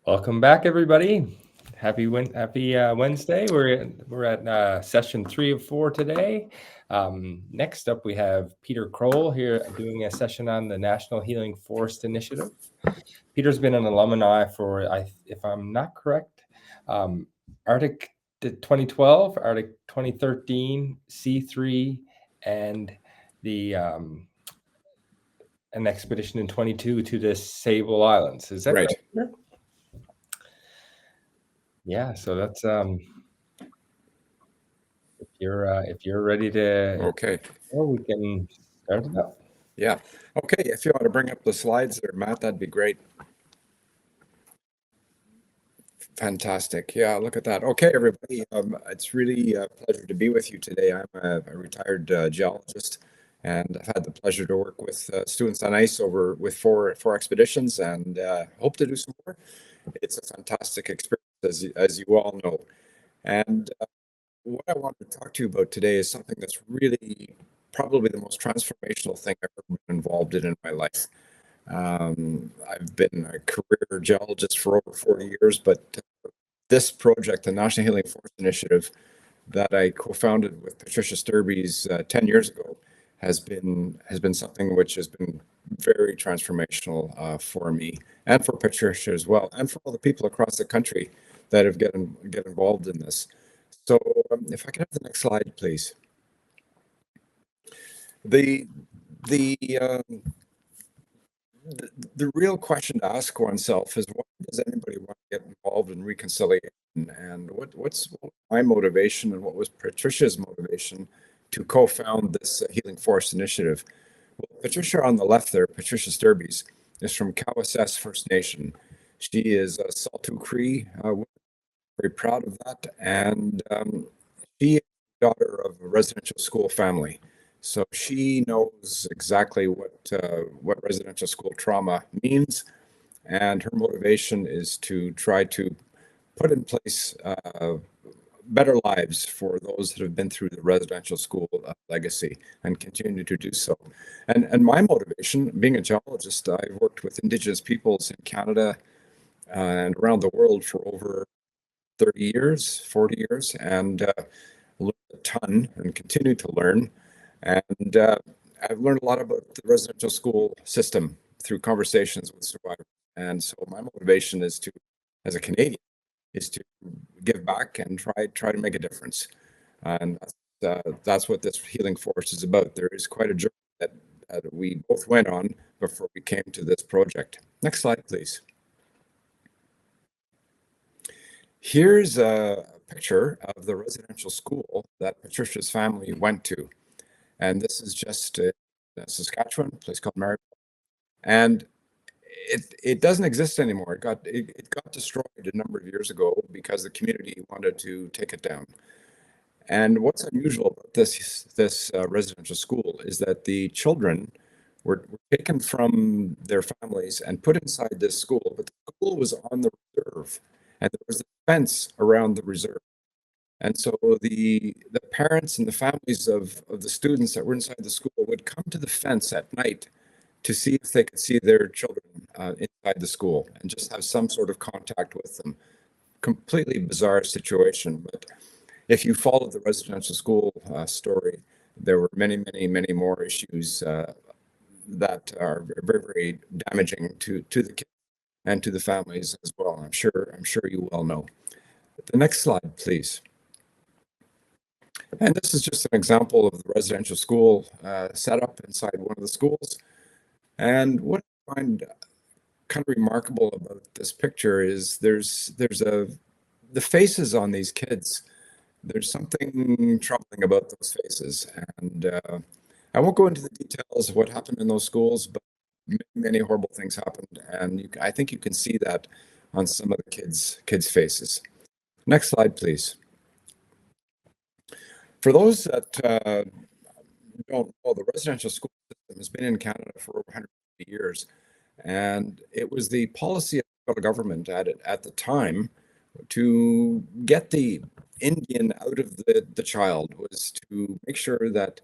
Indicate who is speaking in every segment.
Speaker 1: Welcome back, everybody. Happy Wednesday. We're at session 3 of 4 today. Next up, we have Peter Croal here doing a session on the National Healing Forest Initiative. Peter's been an alumni for, if I'm not correct, Arctic 2012, Arctic 2013, C3, and the an expedition in 22 to the Sable Islands. Is that
Speaker 2: right?
Speaker 1: Peter? Yeah, so that's if you're ready to,
Speaker 2: Okay.
Speaker 1: well, we can start it up.
Speaker 2: Yeah. Okay. If you want to bring up the slides there, Matt, that'd be great. Fantastic. Yeah, look at that. Okay, everybody. It's really a pleasure to be with you today. I'm a retired geologist, and I've had the pleasure to work with students on ice with four expeditions, and hope to do some more. It's a fantastic experience, as you all know. And what I want to talk to you about today is something that's really probably the most transformational thing I've ever been involved in my life. I've been a career geologist for over 40 years, but this project, the National Healing Forest Initiative, that I co-founded with Patricia Sturby's 10 years ago, has been something which has been very transformational for me and for Patricia as well, and for all the people across the country that have get involved in this. So, if I can have the next slide, please. The the the real question to ask oneself is, why does anybody want to get involved in reconciliation? And what's my motivation, and what was Patricia's motivation to co-found this Healing Forest Initiative? Well, Patricia on the left there, Patricia Sturby's, is from Cowessess First Nation. She is a Saltu Cree, very proud of that, and she is the daughter of a residential school family. So she knows exactly what residential school trauma means, and her motivation is to try to put in place better lives for those that have been through the residential school legacy and continue to do so. And my motivation, being a geologist, I've worked with Indigenous peoples in Canada and around the world for over 30 years, 40 years, and learned a ton and continue to learn. And I've learned a lot about the residential school system through conversations with survivors. And so my motivation is to, as a Canadian, is to give back and try to make a difference. And that's what this Healing Forest is about. There is quite a journey that we both went on before we came to this project. Next slide, please. Here's a picture of the residential school that Patricia's family went to. And this is just Saskatchewan, a place called Maribel. And it doesn't exist anymore. It got destroyed a number of years ago because the community wanted to take it down. And what's unusual about this residential school is that the children were taken from their families and put inside this school, but the school was on the reserve, and there was a fence around the reserve. And so the parents and the families of the students that were inside the school would come to the fence at night to see if they could see their children inside the school and just have some sort of contact with them. Completely bizarre situation, but if you follow the residential school story, there were many more issues that are very, very damaging to the kids and to the families as well. I'm sure you well know. The next slide, please. And this is just an example of the residential school set up inside one of the schools. And what I find kind of remarkable about this picture is there's the faces on these kids. There's something troubling about those faces. And I won't go into the details of what happened in those schools, but many horrible things happened. And I think you can see that on some of the kids' faces. Next slide, please. For those that don't know, the residential school system has been in Canada for over 150 years, and it was the policy of the federal government at the time to get the Indian out of the child, was to make sure that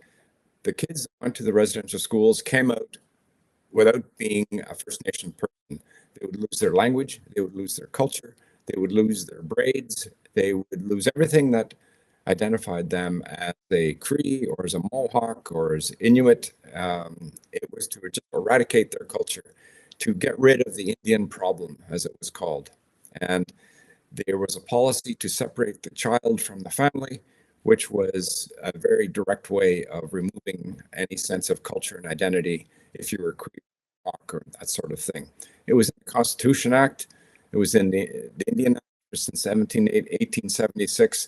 Speaker 2: the kids that went to the residential schools came out without being a First Nation person. They would lose their language, they would lose their culture, they would lose their braids, they would lose everything that identified them as a Cree or as a Mohawk or as Inuit. It was to just eradicate their culture, to get rid of the Indian problem, as it was called. And there was a policy to separate the child from the family, which was a very direct way of removing any sense of culture and identity if you were Cree or that sort of thing. It was in the Constitution Act. It was in the Indian Act since 1876,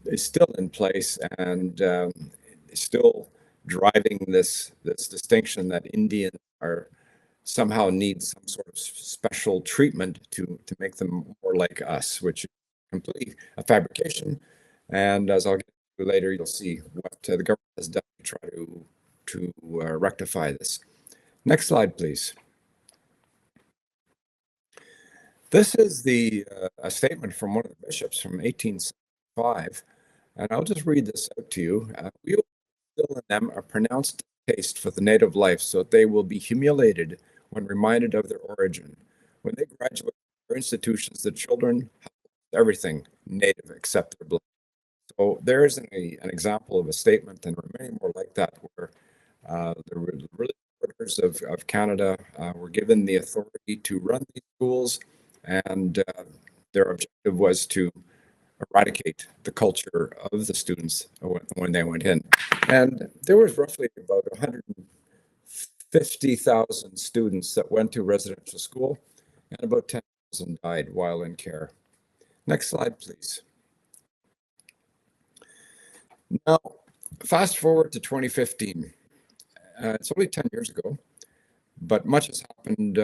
Speaker 2: is still in place and still driving this distinction that Indians are somehow need some sort of special treatment to make them more like us, which is completely a fabrication. And as I'll get to later, you'll see what the government has done to try to rectify this. Next slide, please. This is a statement from one of the bishops from 1875, and I'll just read this out to you. We will instill in them a pronounced taste for the native life, so that they will be humiliated when reminded of their origin. When they graduate from our institutions, the children have everything native except their blood. So there is an example of a statement, and there are many more like that, where the religious orders of Canada were given the authority to run these schools, and their objective was to eradicate the culture of the students when they went in. And there was roughly about 150,000 students that went to residential school, and about 10,000 died while in care. Next slide, please. Now, fast forward to 2015. It's only 10 years ago, but much has happened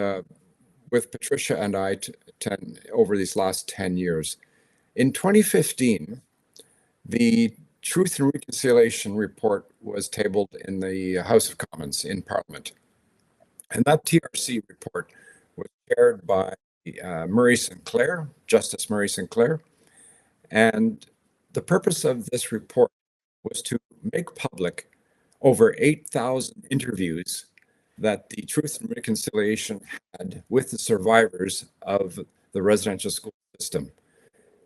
Speaker 2: with Patricia and I over these last 10 years. In 2015, the Truth and Reconciliation report was tabled in the House of Commons in Parliament. And that TRC report was chaired by Murray Sinclair, Justice Murray Sinclair. And the purpose of this report was to make public over 8,000 interviews that the Truth and Reconciliation had with the survivors of the residential school system.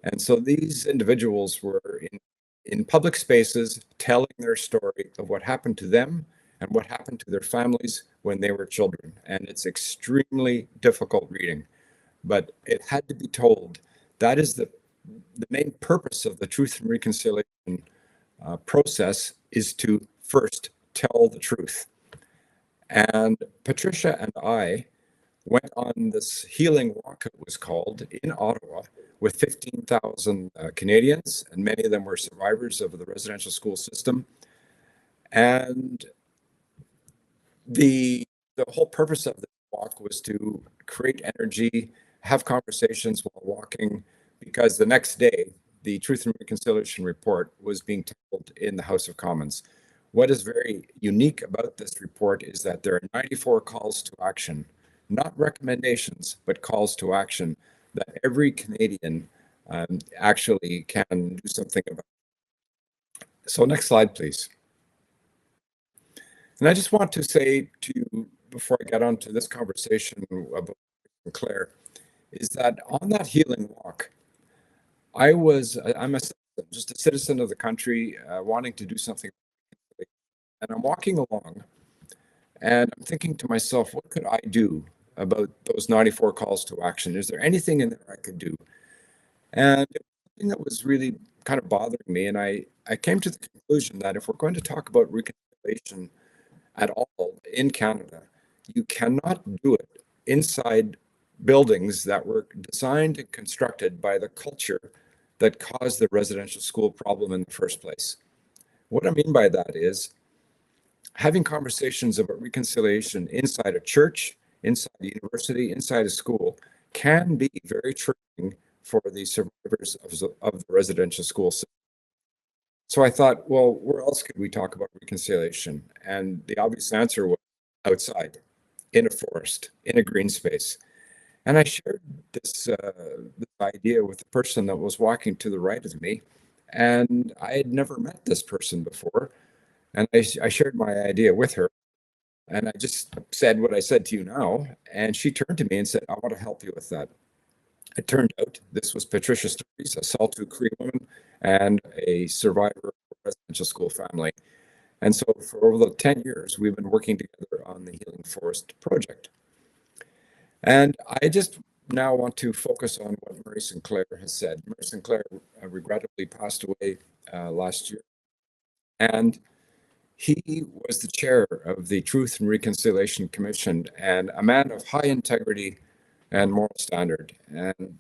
Speaker 2: And so these individuals were in public spaces telling their story of what happened to them and what happened to their families when they were children. And it's extremely difficult reading, but it had to be told. That is the main purpose of the Truth and Reconciliation process, is to first tell the truth. And Patricia and I went on this healing walk, it was called, in Ottawa with 15,000 Canadians, and many of them were survivors of the residential school system. And the whole purpose of the walk was to create energy, have conversations while walking, because the next day, the Truth and Reconciliation report was being tabled in the House of Commons. What is very unique about this report is that there are 94 calls to action, not recommendations, but calls to action that every Canadian actually can do something about. So next slide, please. And I just want to say to you, before I get on to this conversation about Claire, is that on that healing walk, I'm just a citizen of the country wanting to do something. And I'm walking along and I'm thinking to myself, what could I do about those 94 calls to action? Is there anything in there I could do? And it was something that was really kind of bothering me. And I came to the conclusion that if we're going to talk about reconciliation at all in Canada, you cannot do it inside buildings that were designed and constructed by the culture that caused the residential school problem in the first place. What I mean by that is having conversations about reconciliation inside a church, inside a university, inside a school can be very triggering for the survivors of the residential school system. So I thought, well, where else could we talk about reconciliation? And the obvious answer was outside, in a forest, in a green space. And I shared this idea with the person that was walking to the right of me, and I had never met this person before. And I shared my idea with her. And I just said what I said to you now. And she turned to me and said, I want to help you with that. It turned out this was Patricia Stories, a Saltu Cree woman and a survivor of a residential school family. And so for over the 10 years, we've been working together on the Healing Forest project. And I just now want to focus on what Murray Sinclair has said. Murray Sinclair regrettably passed away last year. And he was the chair of the Truth and Reconciliation Commission and a man of high integrity and moral standard. And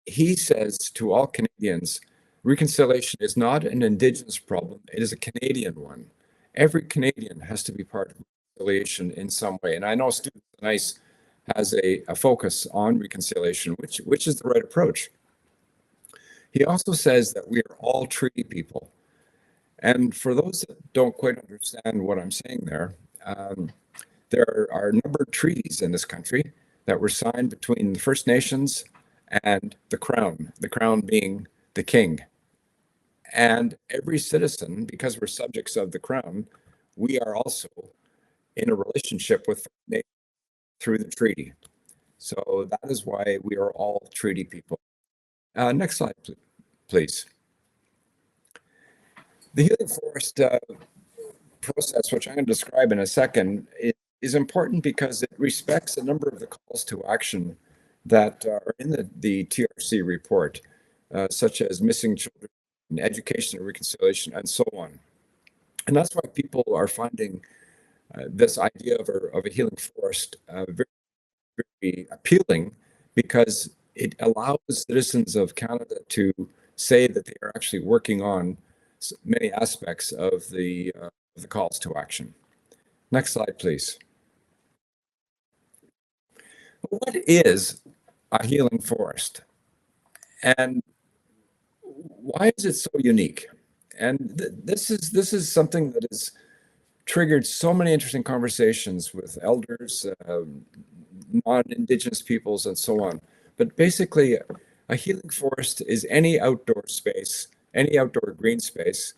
Speaker 2: he says to all Canadians, reconciliation is not an Indigenous problem, it is a Canadian one. Every Canadian has to be part of reconciliation in some way. And I know Students on Ice has a focus on reconciliation, which is the right approach. He also says that we are all treaty people. And for those that don't quite understand what I'm saying there are a number of treaties in this country that were signed between the First Nations and the Crown being the King. And every citizen, because we're subjects of the Crown, we are also in a relationship with the nation through the treaty. So that is why we are all treaty people. Next slide, please. The Healing Forest process, which I'm going to describe in a second, is important because it respects a number of the calls to action that are in the TRC report, such as missing children, education and reconciliation, and so on. And that's why people are finding this idea of a healing forest very, very appealing, because it allows citizens of Canada to say that they are actually working on many aspects of the calls to action. Next slide, please. What is a healing forest? And why is it so unique? And this is something that has triggered so many interesting conversations with elders, non-Indigenous peoples, and so on. But basically, a healing forest is any outdoor space, any outdoor green space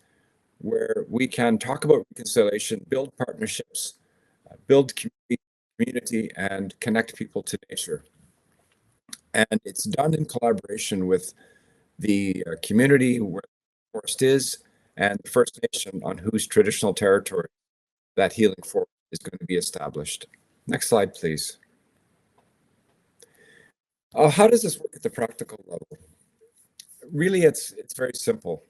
Speaker 2: where we can talk about reconciliation, build partnerships, build community, and connect people to nature. And it's done in collaboration with the community where the forest is and the First Nation on whose traditional territory that healing forest is going to be established. Next slide, please. How does this work at the practical level? Really, it's very simple.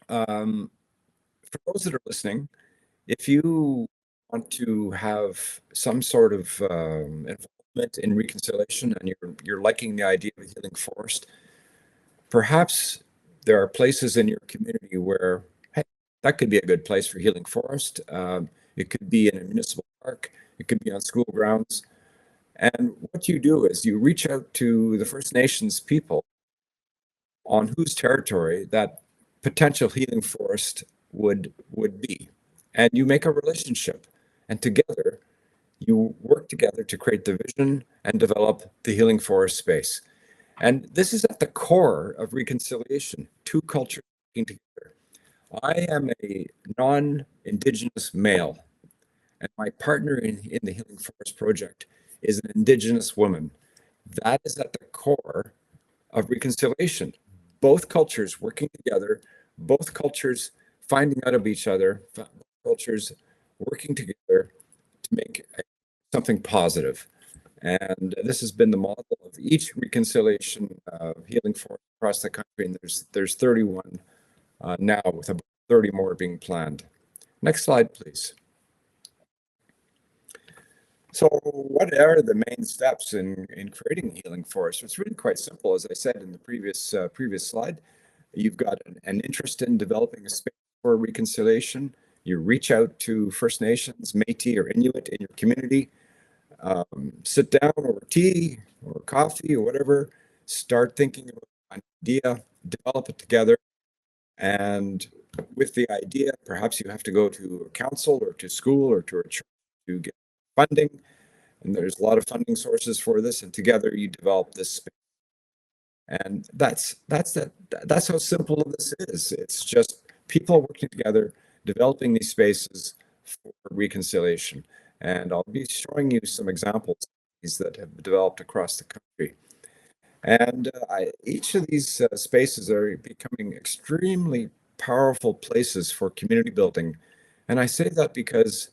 Speaker 2: For those that are listening, if you want to have some sort of involvement in reconciliation and you're liking the idea of a healing forest, perhaps there are places in your community where, hey, that could be a good place for healing forest. It could be in a municipal park. It could be on school grounds. And what you do is you reach out to the First Nations people on whose territory that potential healing forest would be. And you make a relationship. And together, you work together to create the vision and develop the healing forest space. And this is at the core of reconciliation, two cultures working together. I am a non-Indigenous male, and my partner in the Healing Forest Project is an Indigenous woman. That is at the core of reconciliation. Both cultures working together, both cultures finding out of each other, both cultures working together to make something positive. And this has been the model of each reconciliation healing forest across the country. And there's 31 now, with about 30 more being planned. Next slide, please. So what are the main steps in creating a healing forest? It's really quite simple. As I said in the previous slide, you've got an interest in developing a space for reconciliation. You reach out to First Nations, Métis, or Inuit in your community. Sit down over tea or coffee or whatever, start thinking about an idea, develop it together. And with the idea, perhaps you have to go to a council or to school or to a church to get funding. And there's a lot of funding sources for this, and together you develop this space. And that's how simple this is. It's just people working together, developing these spaces for reconciliation. And I'll be showing you some examples that have developed across the country. And each of these spaces are becoming extremely powerful places for community building. And I say that because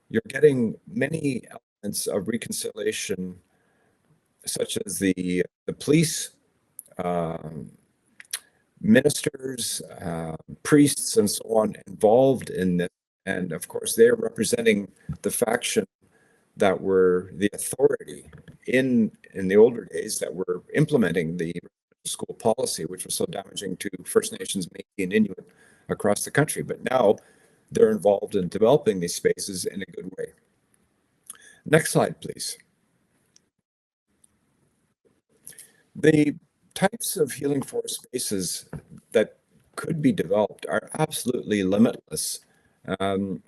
Speaker 2: you're getting many elements of reconciliation, such as the police, ministers, priests, and so on involved in this. And of course, they're representing the faction that were the authority in the older days that were implementing the school policy, which was so damaging to First Nations, Métis, and Inuit across the country. But now they're involved in developing these spaces in a good way. Next slide, please. The types of healing forest spaces that could be developed are absolutely limitless. I'll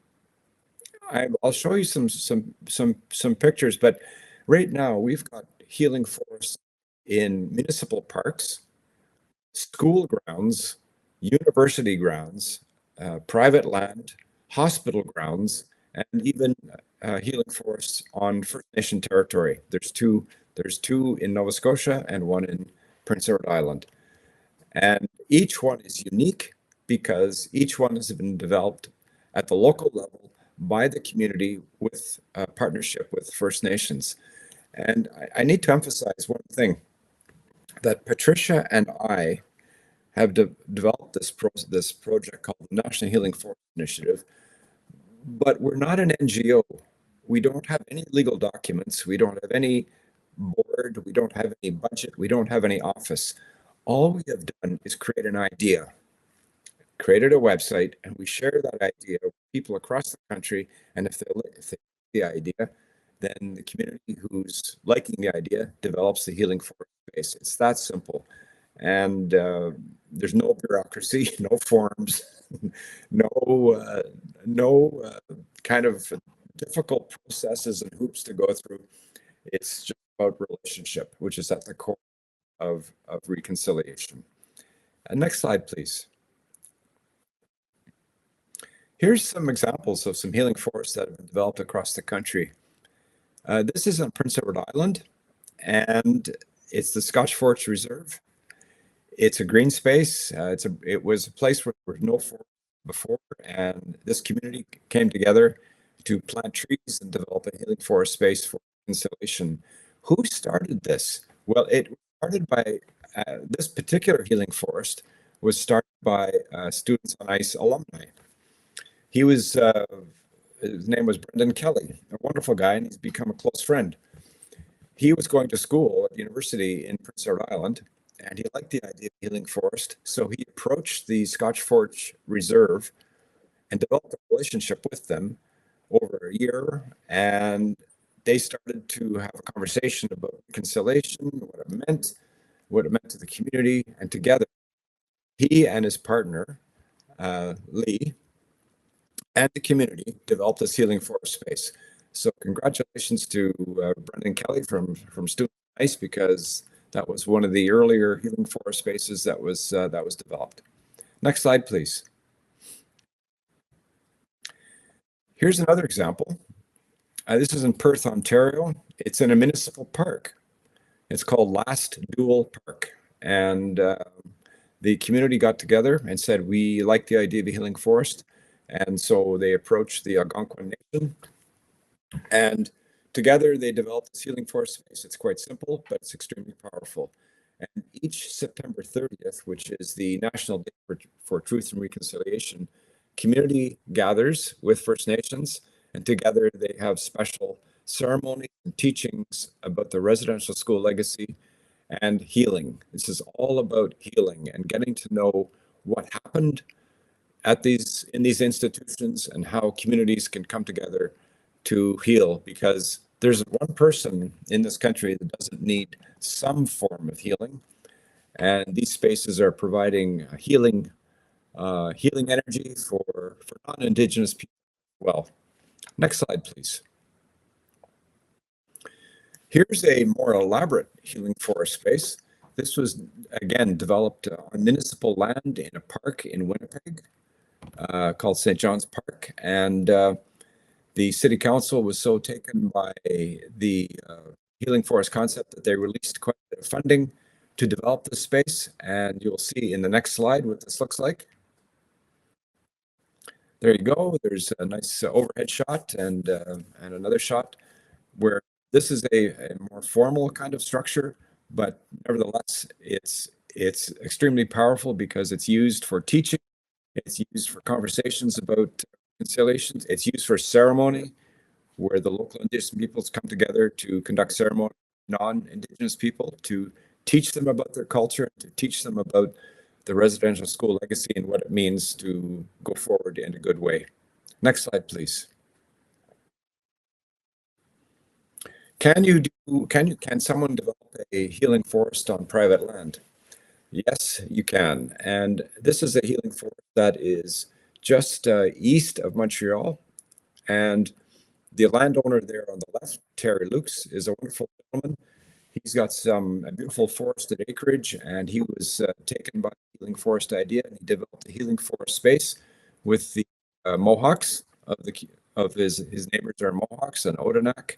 Speaker 2: show you some pictures, but right now we've got healing forests in municipal parks, school grounds, university grounds, private land, hospital grounds, and even healing forests on First Nation territory. There's two in Nova Scotia and one in Prince Edward Island. And each one is unique because each one has been developed at the local level by the community with a partnership with First Nations. And I need to emphasize one thing, that Patricia and I have developed this project called the National Healing Forest Initiative, but we're not an NGO. We don't have any legal documents. We don't have any board. We don't have any budget. We don't have any office. All we have done is create an idea, created a website, and we share that idea with people across the country. And if they like the idea, then the community who's liking the idea develops the healing forest space. It's that simple. And there's no bureaucracy, no forms, no kind of difficult processes and hoops to go through. It's just about relationship, which is at the core of reconciliation. Next slide, please. Here's some examples of some healing forests that have been developed across the country. This is on Prince Edward Island, and it's the Scotch Forest Reserve. It's a green space. It was a place where there was no forest before, and this community came together to plant trees and develop a healing forest space for reconciliation. Who started this? Well, it started by this particular healing forest was started by Students on Ice alumni. He was his name was Brendan Kelly, a wonderful guy, and he's become a close friend. He was going to school at university in Prince Edward Island, and he liked the idea of healing forest. So he approached the Scotch Forest Reserve and developed a relationship with them over a year. And they started to have a conversation about reconciliation, what it meant to the community. And together, he and his partner, Lee, and the community developed this healing forest space. So congratulations to Brendan Kelly from Student Ice, because that was one of the earlier healing forest spaces that was developed. Next slide, please. Here's another example. This is in Perth, Ontario. It's in a municipal park. It's called Last Duel Park. And the community got together and said, we like the idea of a healing forest. And so they approached the Algonquin Nation, and together they developed this healing forest space. It's quite simple, but it's extremely powerful. And each September 30th, which is the National Day for Truth and Reconciliation, community gathers with First Nations, and together they have special ceremonies and teachings about the residential school legacy and healing. This is all about healing and getting to know what happened in these institutions and how communities can come together to heal, because there's one person in this country that doesn't need some form of healing, and these spaces are providing healing energy for non-Indigenous people as well. Next slide, please. Here's a more elaborate healing forest space. This was, again, developed on municipal land in a park in Winnipeg called St. John's Park. And The city council was so taken by the healing forest concept that they released quite a bit of funding to develop this space. And you'll see in the next slide what this looks like. There you go. There's a nice overhead shot and another shot where this is a more formal kind of structure, but nevertheless, it's extremely powerful because it's used for teaching, it's used for conversations about reconciliations, it's used for ceremony, where the local Indigenous peoples come together to conduct ceremony, non-Indigenous people, to teach them about their culture, to teach them about the residential school legacy and what it means to go forward in a good way. Next slide, please. Can someone develop a healing forest on private land? Yes, you can. And this is a healing forest that is just east of Montreal. And the landowner there on the left, Terry Lukes, is a wonderful gentleman. He's got some beautiful forested acreage, and he was taken by the healing forest idea, and he developed a healing forest space with the Mohawks of his neighbors are Mohawks and Odanak.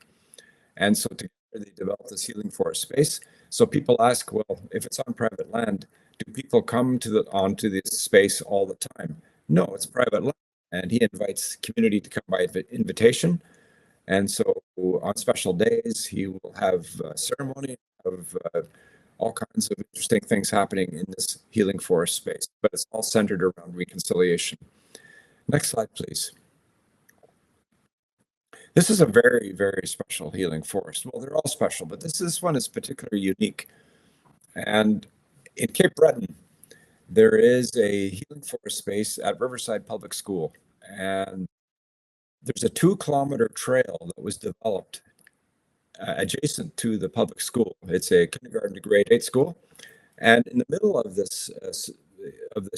Speaker 2: And so together they developed this healing forest space. So people ask, well, if it's on private land, do people come onto this space all the time? No, it's private land, and he invites the community to come by invitation. And so on special days, he will have a ceremony of all kinds of interesting things happening in this healing forest space, but it's all centered around reconciliation. Next slide, please. This is a very, very special healing forest. Well, they're all special, but this one is particularly unique. And in Cape Breton, there is a healing forest space at Riverside Public School. And there's a 2-kilometer trail that was developed adjacent to the public school. It's a kindergarten to grade 8 school. And in the middle of this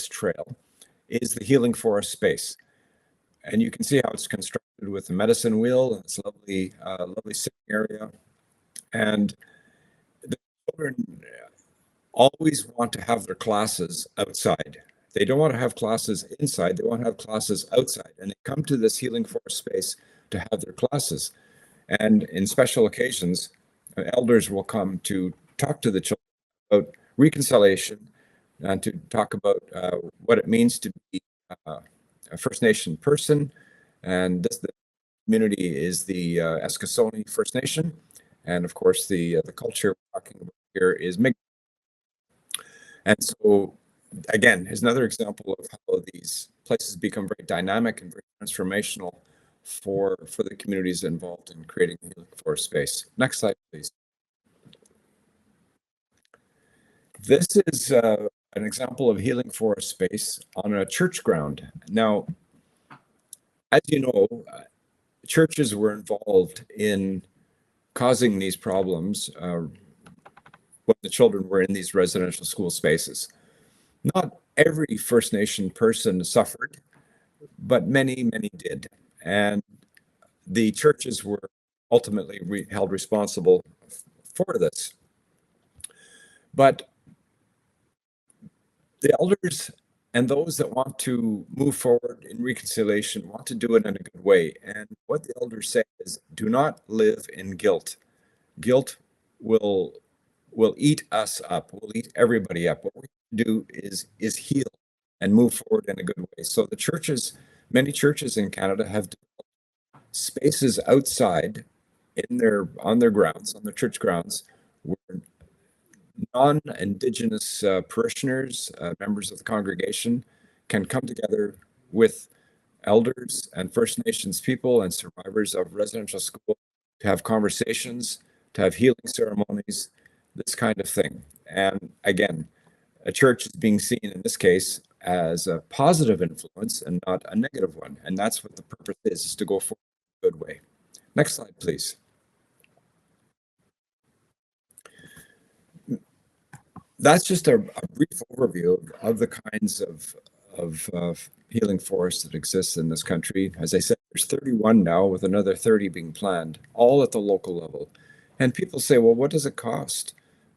Speaker 2: trail is the healing forest space. And you can see how it's constructed with the medicine wheel and its lovely, lovely sitting area. And the children always want to have their classes outside. They don't want to have classes inside. They want to have classes outside. And they come to this healing forest space to have their classes. And in special occasions, elders will come to talk to the children about reconciliation and to talk about what it means to be a First Nation person. And the community is the Eskasoni First Nation. And of course, the culture we're talking about here is Mi'kmaq. And so, again, is another example of how these places become very dynamic and very transformational for the communities involved in creating a healing forest space. Next slide, please. This is an example of healing forest space on a church ground. Now, as you know, churches were involved in causing these problems when the children were in these residential school spaces. Not every First Nation person suffered, but many, many did. And the churches were ultimately held responsible for this. But the elders and those that want to move forward in reconciliation want to do it in a good way. And what the elders say is, do not live in guilt. Guilt will eat us up, will eat everybody up. What we do is heal and move forward in a good way. So the churches, many churches in Canada have developed spaces outside on their grounds, on their church grounds, where non-Indigenous parishioners, members of the congregation, can come together with elders and First Nations people and survivors of residential school to have conversations, to have healing ceremonies, this kind of thing. And again, a church is being seen in this case as a positive influence and not a negative one. And that's what the purpose is to go forward in a good way. Next slide, please. That's just a brief overview of the kinds of healing forests that exist in this country. As I said, there's 31 now, with another 30 being planned, all at the local level. And people say, well, what does it cost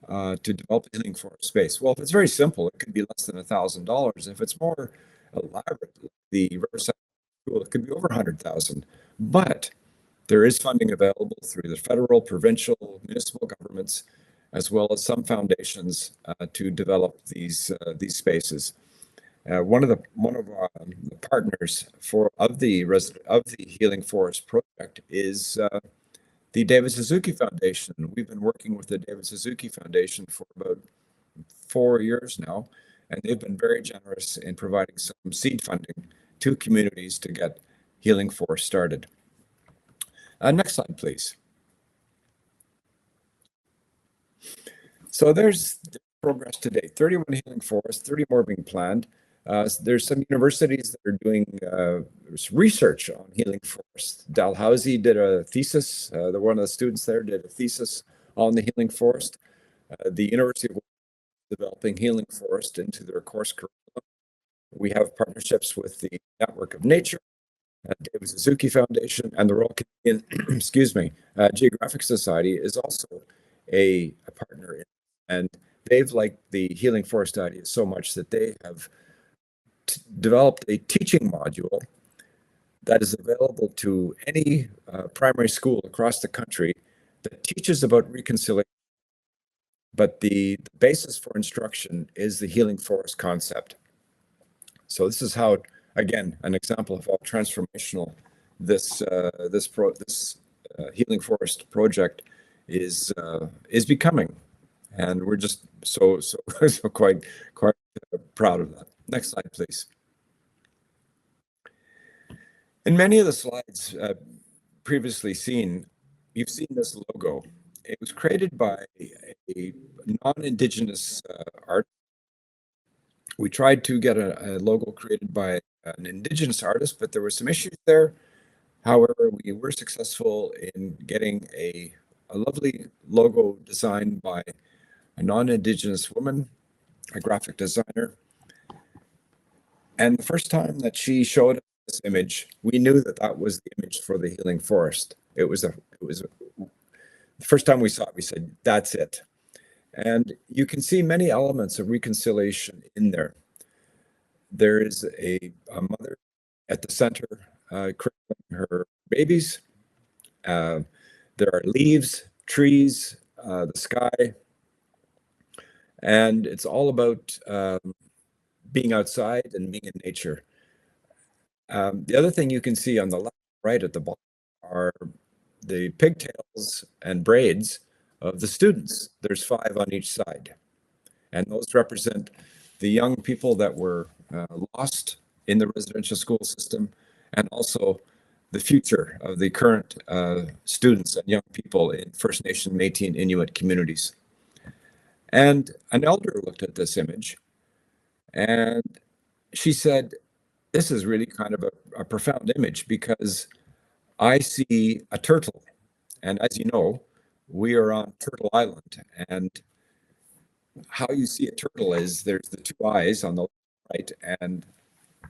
Speaker 2: to develop a healing forest space? Well, if it's very simple, it could be less than $1,000. If it's more elaborate, the Riverside School, it could be over $100,000. But there is funding available through the federal, provincial, municipal governments, as well as some foundations to develop these spaces. One of the partners of the Healing Forest project is the David Suzuki Foundation. We've been working with the David Suzuki Foundation for about 4 years now, and they've been very generous in providing some seed funding to communities to get Healing Forest started. Next slide, please. So there's the progress to date. 31 healing forests, 30 more being planned. There's some universities that are doing research on healing forests. Dalhousie did a thesis. One of the students there did a thesis on the healing forest. The University of developing healing forest into their course curriculum. We have partnerships with the Network of Nature, David Suzuki Foundation, and the Royal Canadian Geographical Society is also a partner in, and they've liked the healing forest idea so much that they have developed a teaching module that is available to any primary school across the country that teaches about reconciliation. But the basis for instruction is the healing forest concept. So this is how, again, an example of how transformational this healing forest project is becoming, and we're just so quite proud of that. Next slide, please. In many of the slides previously seen, you've seen this logo. It was created by a non-Indigenous artist. We tried to get a logo created by an Indigenous artist, but there were some issues there. However, we were successful in getting a lovely logo designed by a non-Indigenous woman, a graphic designer. And the first time that she showed us this image, we knew that that was the image for the healing forest. The first time we saw it, we said, that's it. And you can see many elements of reconciliation in there. There is a mother at the center cradling her babies. There are leaves, trees, the sky. And it's all about being outside and being in nature. The other thing you can see on the left, right at the bottom, are the pigtails and braids of the students. There's 5 on each side. And those represent the young people that were lost in the residential school system, and also the future of the current students and young people in First Nation, Métis, and Inuit communities. And an elder looked at this image, and she said, this is really kind of a profound image, because I see a turtle. And as you know, we are on Turtle Island, and how you see a turtle is there's the 2 eyes on the right, and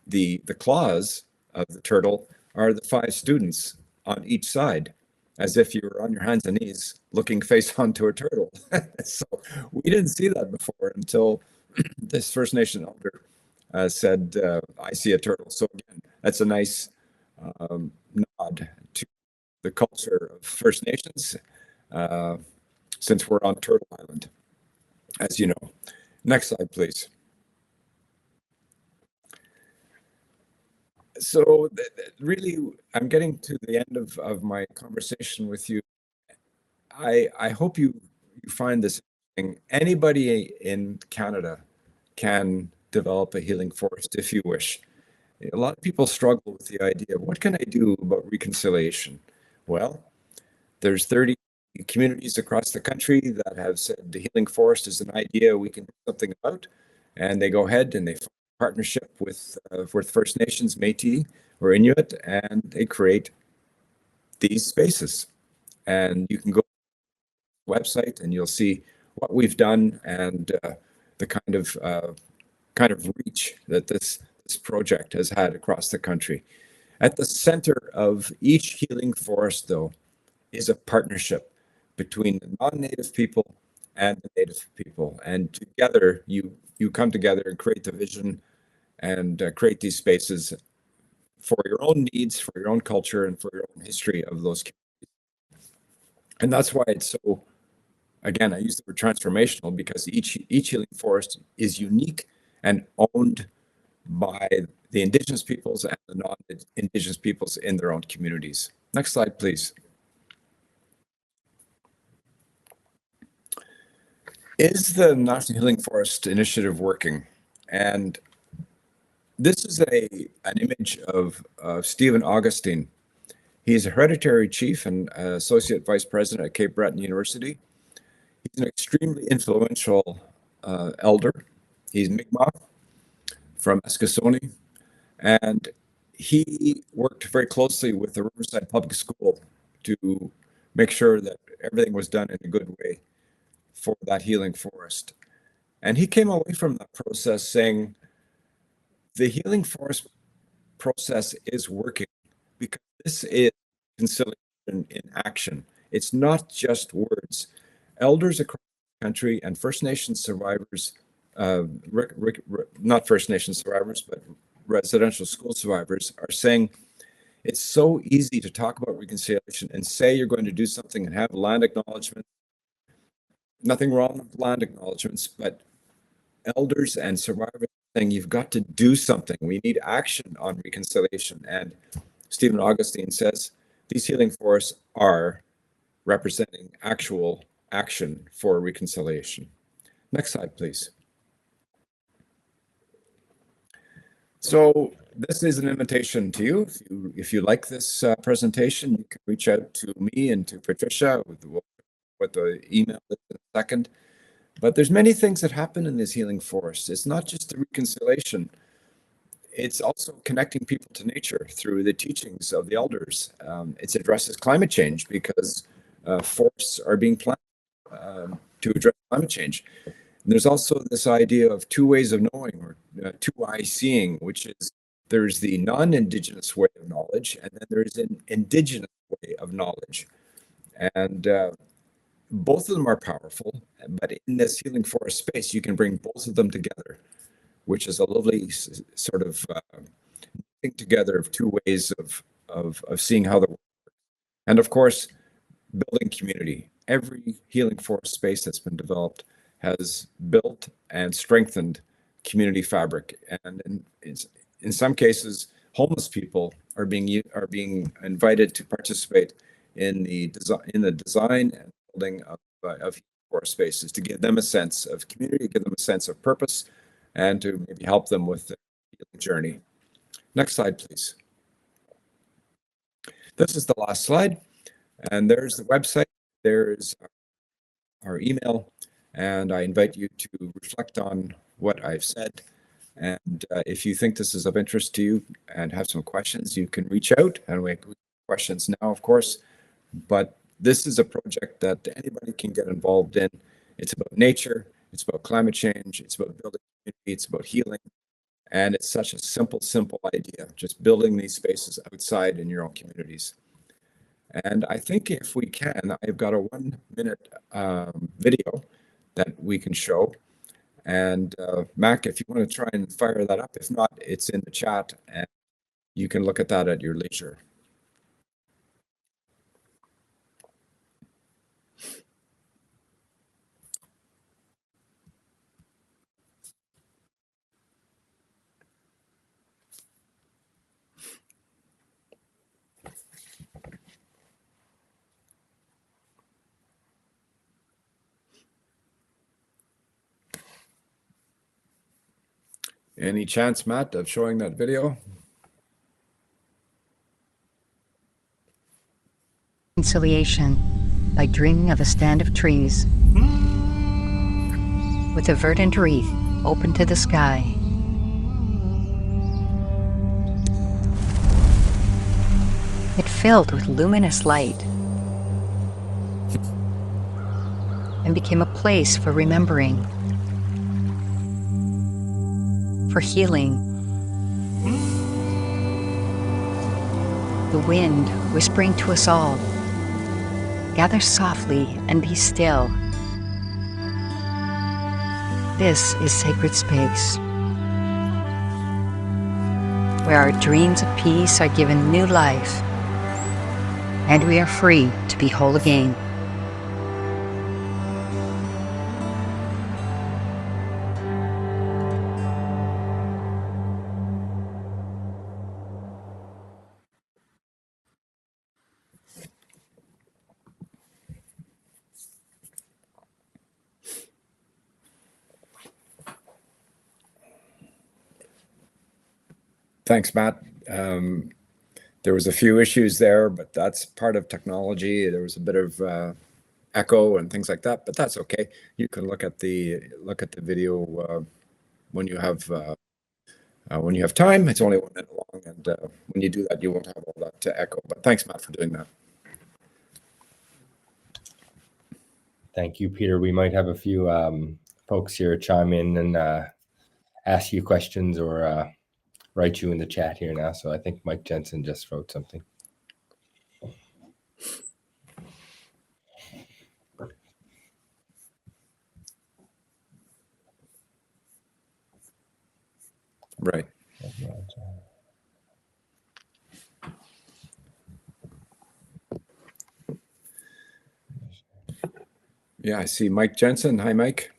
Speaker 2: the claws of the turtle are the 5 students on each side, as if you were on your hands and knees looking face onto a turtle. So we didn't see that before until this First Nation elder said, I see a turtle. So again, that's a nice nod to the culture of First Nations, since we're on Turtle Island, as you know. Next slide, please. So really, I'm getting to the end of my conversation with you. I hope you find this interesting. Anybody in Canada can develop a healing forest if you wish. A lot of people struggle with the idea of what can I do about reconciliation? Well, there's 30 communities across the country that have said the healing forest is an idea we can do something about, and they go ahead and they form a partnership with First Nations, Métis, or Inuit, and they create these spaces. And you can go to the website and you'll see what we've done and the kind of reach that this project has had across the country. At the center of each healing forest, though, is a partnership between the non-Native people and the Native people. And together, you come together and create the vision and create these spaces for your own needs, for your own culture, and for your own history of those communities. And that's why it's so, again, I use the word transformational, because each healing forest is unique and owned by the Indigenous peoples and the non-Indigenous peoples in their own communities. Next slide, please. Is the National Healing Forest Initiative working? And this is an image of Stephen Augustine. He's a hereditary chief and associate vice president at Cape Breton University. He's an extremely influential elder. He's Mi'kmaq from Eskasoni, and he worked very closely with the Riverside Public School to make sure that everything was done in a good way for that healing forest. And he came away from that process saying, the healing forest process is working because this is conciliation in action. It's not just words. Elders across the country and First Nations survivors, not First Nations survivors, but residential school survivors, are saying it's so easy to talk about reconciliation and say you're going to do something and have land acknowledgement. Nothing wrong with land acknowledgements, but elders and survivors saying you've got to do something. We need action on reconciliation. And Stephen Augustine says these healing forests are representing actual action for reconciliation. Next slide, please. So this is an invitation to you. If you like this presentation, you can reach out to me and to Patricia with the email in a second. But there's many things that happen in this healing forest. It's not just the reconciliation. It's also connecting people to nature through the teachings of the elders. It addresses climate change because forests are being planted to address climate change. And there's also this idea of two ways of knowing, or two-eye seeing, which is there's the non-Indigenous way of knowledge, and then there's an Indigenous way of knowledge. And both of them are powerful, but in this healing forest space, you can bring both of them together, which is a lovely sort of thing together of two ways of seeing how the world works. And of course, building community. Every healing forest space that's been developed has built and strengthened community fabric. And in some cases, homeless people are being invited to participate in the design and building of forest spaces, to give them a sense of community, give them a sense of purpose, and to maybe help them with the healing journey. Next slide, please. This is the last slide, and there's the website. There's our email, and I invite you to reflect on what I've said. And if you think this is of interest to you and have some questions, you can reach out, and we have questions now, of course. But this is a project that anybody can get involved in. It's about nature, it's about climate change, it's about building community, it's about healing. And it's such a simple idea, just building these spaces outside in your own communities. And I think if we can, I've got a 1-minute video that we can show. And Mac, if you want to try and fire that up, if not, it's in the chat and you can look at that at your leisure. Any chance, Matt, of showing that video?
Speaker 3: Reconciliation by dreaming of a stand of trees with a verdant wreath open to the sky. It filled with luminous light and became a place for remembering, for healing. The wind whispering to us all, gather softly and be still. This is sacred space. where our dreams of peace are given new life, and we are free to be whole again.
Speaker 2: Thanks, Matt. There was a few issues there, but that's part of technology. There was a bit of echo and things like that, but that's okay. You can look at the video when you have time. It's only 1 minute long, and when you do that, you won't have all that to echo. But thanks, Matt, for doing that.
Speaker 1: Thank you, Peter. We might have a few folks here chime in and ask you questions or write you in the chat here now. So I think Mike Jensen just wrote something.
Speaker 2: Right. Yeah, I see Mike Jensen. Hi, Mike.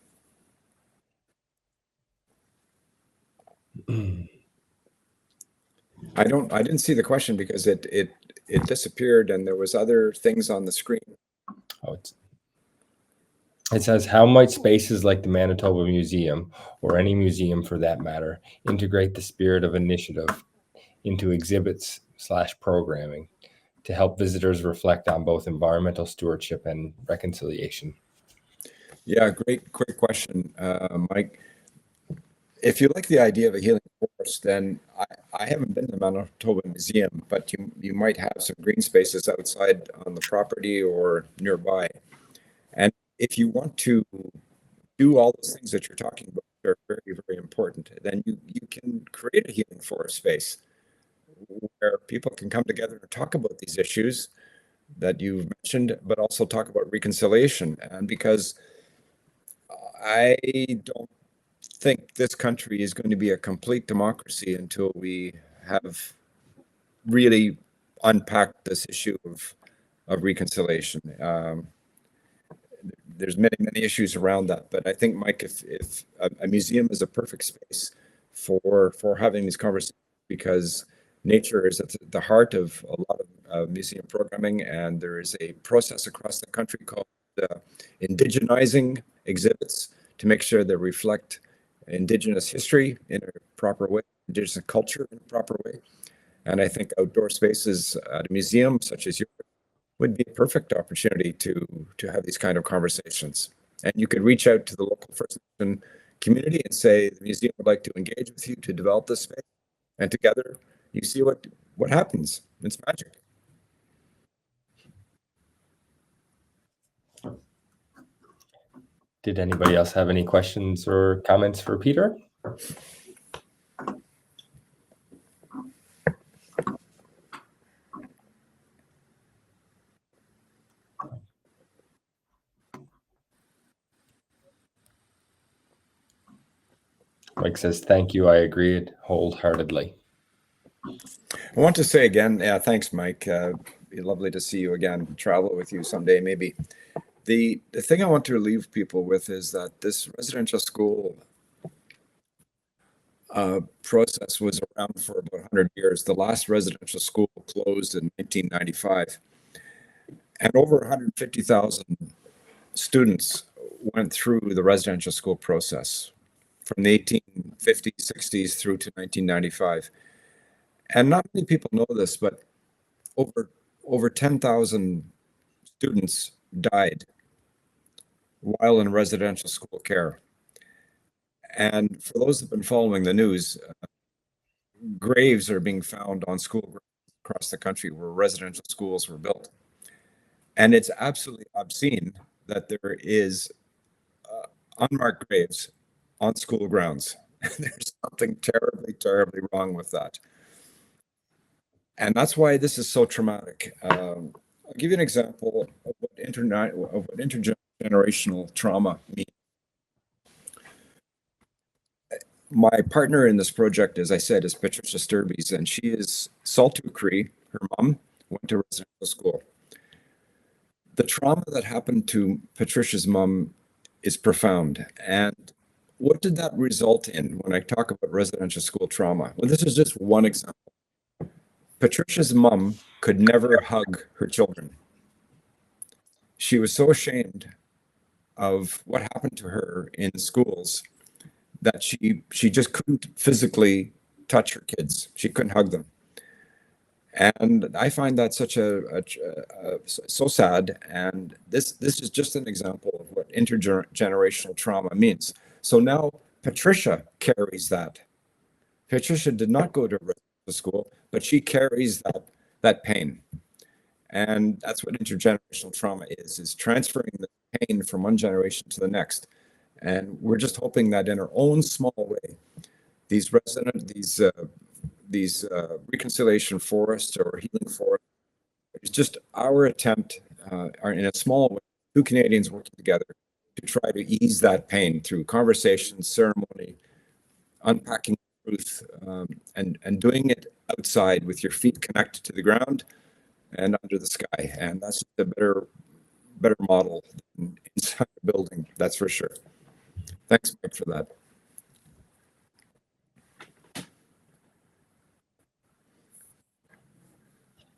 Speaker 2: I didn't see the question because it disappeared and there was other things on the screen.
Speaker 1: Oh, it says, how might spaces like the Manitoba Museum, or any museum for that matter, integrate the spirit of initiative into exhibits/programming to help visitors reflect on both environmental stewardship and reconciliation?
Speaker 2: Yeah, great question, Mike. If you like the idea of a healing forest, then I haven't been to the Manitoba Museum, but you might have some green spaces outside on the property or nearby. And if you want to do all those things that you're talking about, that are very, very important, then you can create a healing forest space where people can come together and talk about these issues that you've mentioned, but also talk about reconciliation. And because I don't think this country is going to be a complete democracy until we have really unpacked this issue of reconciliation. There's many issues around that, but I think, Mike, if a museum is a perfect space for having these conversations, because nature is at the heart of a lot of museum programming, and there is a process across the country called indigenizing exhibits to make sure they reflect Indigenous history in a proper way, Indigenous culture in a proper way. And I think outdoor spaces at a museum such as yours would be a perfect opportunity to have these kind of conversations. And you could reach out to the local First Nation community and say, the museum would like to engage with you to develop this space. And together, you see what happens. It's magic.
Speaker 1: Did anybody else have any questions or comments for Peter? Mike says, thank you. I agreed wholeheartedly.
Speaker 2: I want to say again, yeah, thanks, Mike. Be lovely to see you again, travel with you someday, maybe. The thing I want to leave people with is that this residential school process was around for about 100 years. The last residential school closed in 1995. And over 150,000 students went through the residential school process from the 1850s, 60s through to 1995. And not many people know this, but over 10,000 students died while in residential school care. And for those that have been following the news, graves are being found on school grounds across the country where residential schools were built. And it's absolutely obscene that there is unmarked graves on school grounds. There's something terribly, terribly wrong with that. And that's why this is so traumatic. I'll give you an example of what intergenerational trauma means. my partner in this project, as I said, is Patricia Sturbies, and she is Saltu Cree. Her mom went to residential school. The trauma that happened to Patricia's mom is profound. And what did that result in when I talk about residential school trauma? Well, this is just one example. Patricia's mom could never hug her children. She was so ashamed of what happened to her in schools that she just couldn't physically touch her kids. She couldn't hug them. And I find that such so sad. And this is just an example of what intergenerational trauma means. So now Patricia carries that. Patricia did not go to residential school, but she carries that pain. And that's what intergenerational trauma is transferring the pain from one generation to the next. And we're just hoping that in our own small way, these reconciliation forests or healing forests, it's just our attempt in a small way, two Canadians working together to try to ease that pain through conversation, ceremony, unpacking truth, and doing it outside with your feet connected to the ground and under the sky. And that's just a better model than inside the building, that's for sure. Thanks, Mike, for that.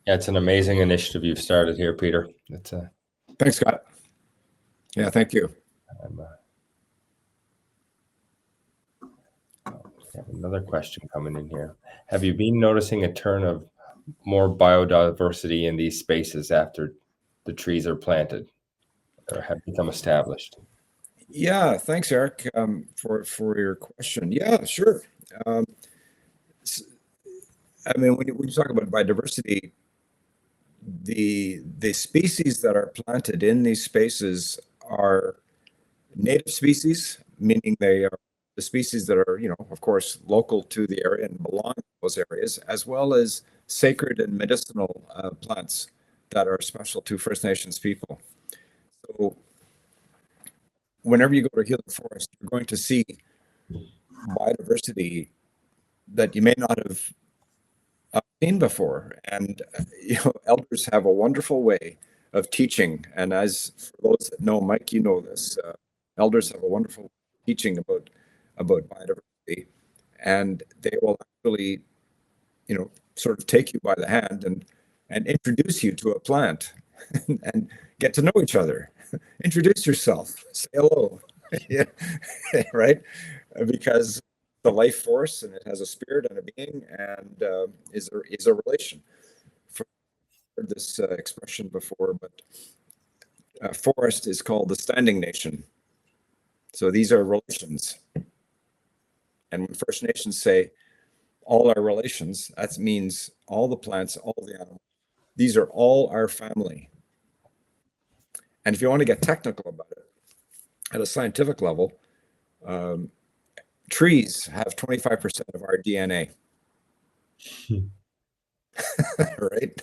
Speaker 1: Yeah, it's an amazing initiative you've started here, Peter. It's
Speaker 2: Thanks, Scott. Yeah, thank you.
Speaker 1: I have another question coming in here. Have you been noticing a turn of more biodiversity in these spaces after the trees are planted or have become established?
Speaker 2: Yeah, thanks, Eric, for your question. Yeah, sure. I mean, when you talk about biodiversity, the species that are planted in these spaces are native species, meaning they are the species that are, of course, local to the area and belong to those areas, as well as sacred and medicinal plants that are special to First Nations people. So whenever you go to Healing Forest, you're going to see biodiversity that you may not have seen before. And elders have a wonderful way of teaching. And as for those that know Mike, you know this. Elders have a wonderful teaching about biodiversity, and they will actually, sort of take you by the hand and introduce you to a plant and get to know each other. Introduce yourself. Say hello. Yeah, right? Because the life force, and it has a spirit and a being, and is a relation. I've heard this expression before, but forest is called the standing nation. So these are relations. And when First Nations say all our relations, that means all the plants, all the animals. These are all our family. And if you want to get technical about it, at a scientific level, trees have 25% of our DNA. Right?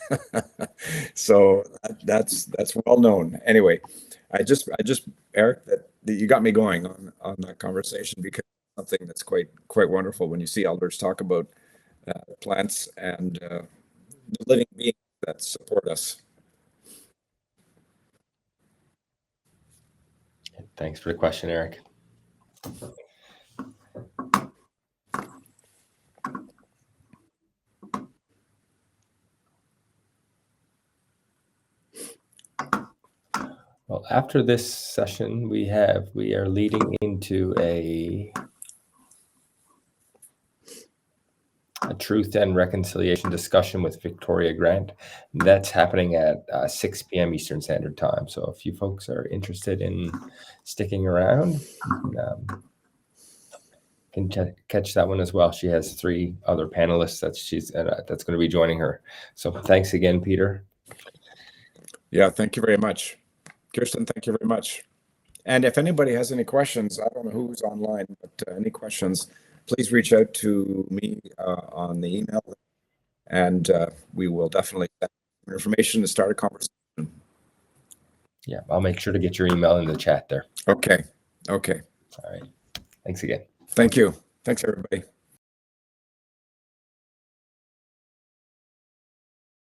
Speaker 2: So that's well known. Anyway, I just Eric, that you got me going on that conversation, because it's something that's quite wonderful when you see elders talk about plants and the living beings that support us.
Speaker 1: Thanks for the question, Eric. Well, after this session, we are leading into a truth and reconciliation discussion with Victoria Grant. That's happening at 6 p.m. Eastern Standard Time. So if you folks are interested in sticking around, can catch that one as well. She has 3 other panelists that's going to be joining her. So thanks again, Peter.
Speaker 2: Yeah, thank you very much. Kirsten, thank you very much. And if anybody has any questions, I don't know who's online, but any questions, please reach out to me on the email, and we will definitely send information to start a conversation.
Speaker 1: Yeah, I'll make sure to get your email in the chat there.
Speaker 2: Okay.
Speaker 1: All right. Thanks again.
Speaker 2: Thank you. Thanks, everybody.